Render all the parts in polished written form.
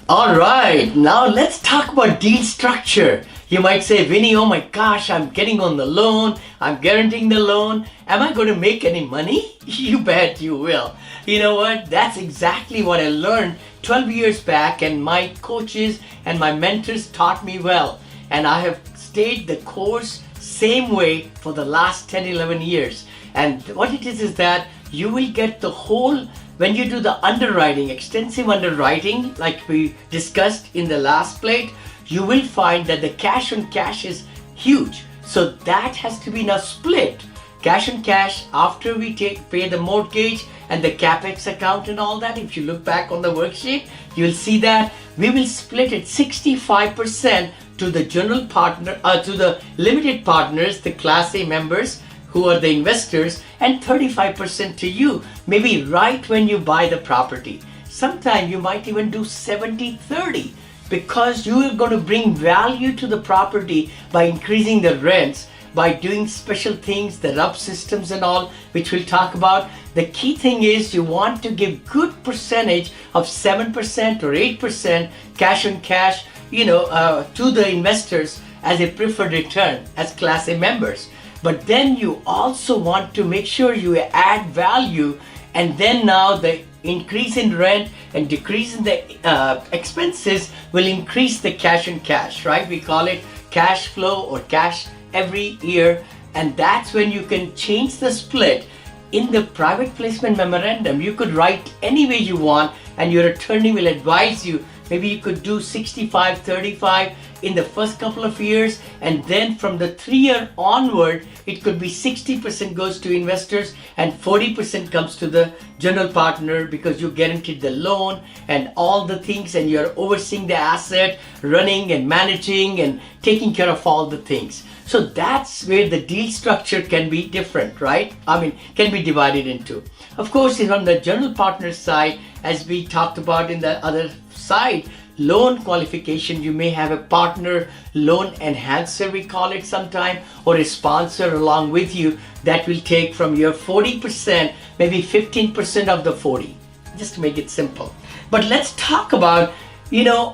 All right, now let's talk about deal structure. You might say, Vinny, oh my gosh, I'm getting on the loan, I'm guaranteeing the loan. Am I going to make any money? You bet you will. You know what? That's exactly what I learned 12 years back, and my coaches and my mentors taught me well. And I have stayed the course same way for the last 10, 11 years. And what it is that you will get the whole, when you do the underwriting, extensive underwriting, like we discussed in the last plate, you will find that the cash on cash is huge. So that has to be now split. Cash on cash after we pay the mortgage and the capex account and all that. If you look back on the worksheet, you'll see that we will split it 65% to the general partner, to the limited partners, the Class A members who are the investors, and 35% to you, maybe right when you buy the property. Sometimes you might even do 70-30 because you are going to bring value to the property by increasing the rents, by doing special things, the RUP systems and all, which we'll talk about. The key thing is you want to give good percentage of 7% or 8% cash on cash, to the investors as a preferred return as Class A members. But then you also want to make sure you add value, and then now the increase in rent and decrease in the expenses will increase the cash on cash, right? We call it cash flow or cash every year, and that's when you can change the split. In the private placement memorandum, you could write any way you want, and your attorney will advise you. Maybe you could do 65-35 in the first couple of years, and then from the 3-year onward, it could be 60% goes to investors and 40% comes to the general partner because you guaranteed the loan and all the things, and you're overseeing the asset, running and managing and taking care of all the things. So that's where the deal structure can be different, right? Can be divided into. Of course, on the general partner side, as we talked about in the other side, loan qualification, you may have a partner loan enhancer, we call it sometime, or a sponsor along with you that will take from your 40%, maybe 15% of the 40, just to make it simple. But let's talk about,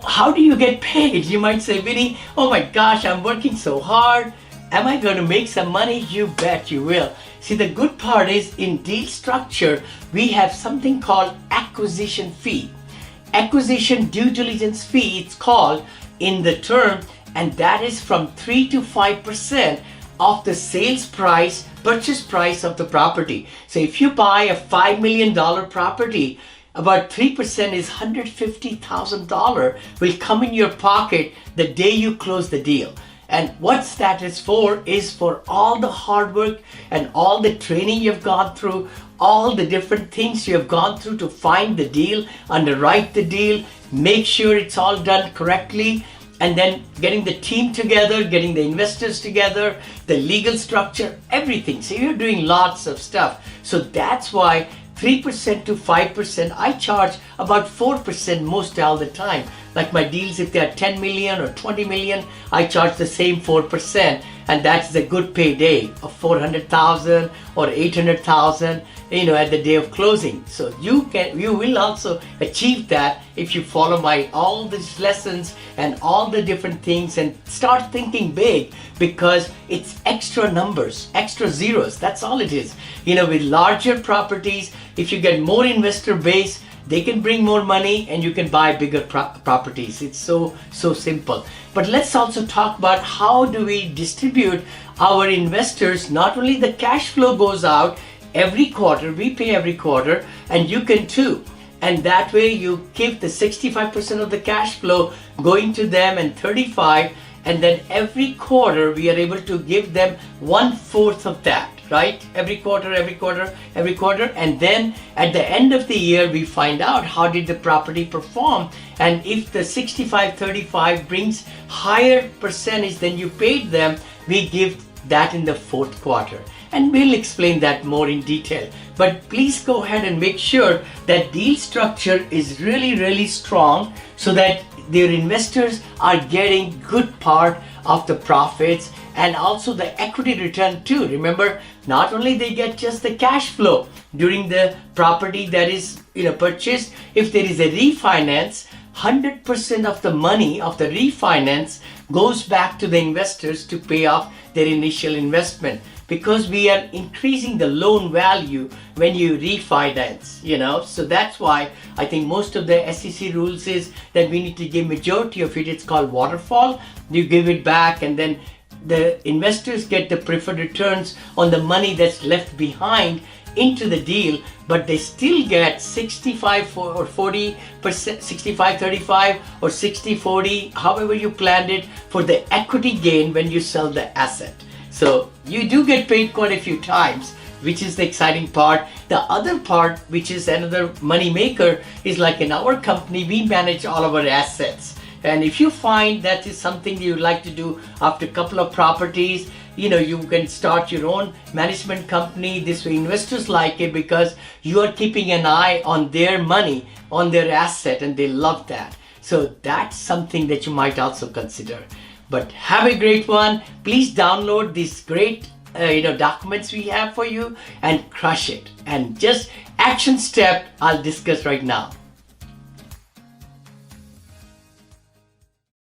how do you get paid? You might say, Vinny, oh my gosh, I'm working so hard. Am I going to make some money? You bet you will. See, the good part is in deal structure, we have something called acquisition fee. Acquisition due diligence fee, it's called in the term, and that is from 3 to 5% of the sales price, purchase price of the property. So if you buy a $5 million property, about 3% is $150,000 will come in your pocket the day you close the deal. And what that is for all the hard work and all the training you've gone through, all the different things you have gone through to find the deal, underwrite the deal, make sure it's all done correctly, and then getting the team together, getting the investors together, the legal structure, everything. So you're doing lots of stuff. So that's why 3% to 5%, I charge about 4% most all the time. Like my deals, if they are 10 million or 20 million, I charge the same 4. And that's the good payday of 400,000 or 800,000, at the day of closing. So you will also achieve that if you follow all these lessons and all the different things and start thinking big, because it's extra numbers, extra zeros. That's all it is. With larger properties, if you get more investor base, they can bring more money and you can buy bigger properties. It's so simple. But let's also talk about how do we distribute our investors. Not only the cash flow goes out every quarter, we pay every quarter, and you can too. And that way you give the 65% of the cash flow going to them and 35%, and then every quarter we are able to give them 1/4 of that. Right? Every quarter. And then at the end of the year, we find out how did the property perform. And if the 65-35 brings higher percentage than you paid them, we give that in the fourth quarter. And we'll explain that more in detail. But please go ahead and make sure that deal structure is really, really strong so that their investors are getting good part of the profits and also the equity return too. Remember, not only they get just the cash flow during the property that is purchased. If there is a refinance, 100% of the money of the refinance goes back to the investors to pay off their initial investment, because we are increasing the loan value when you refinance, So that's why I think most of the SEC rules is that we need to give majority of it. It's called waterfall. You give it back, and then the investors get the preferred returns on the money that's left behind into the deal, but they still get 65 or 40%, 65-35 or 60-40, however you planned it, for the equity gain when you sell the asset. So you do get paid quite a few times, which is the exciting part. The other part, which is another money maker, is like in our company, we manage all of our assets. And if you find that is something you would like to do after a couple of properties, you can start your own management company. This way investors like it because you are keeping an eye on their money, on their asset, and they love that. So that's something that you might also consider. But have a great one. Please download these great documents we have for you and crush it. And just action step I'll discuss right now.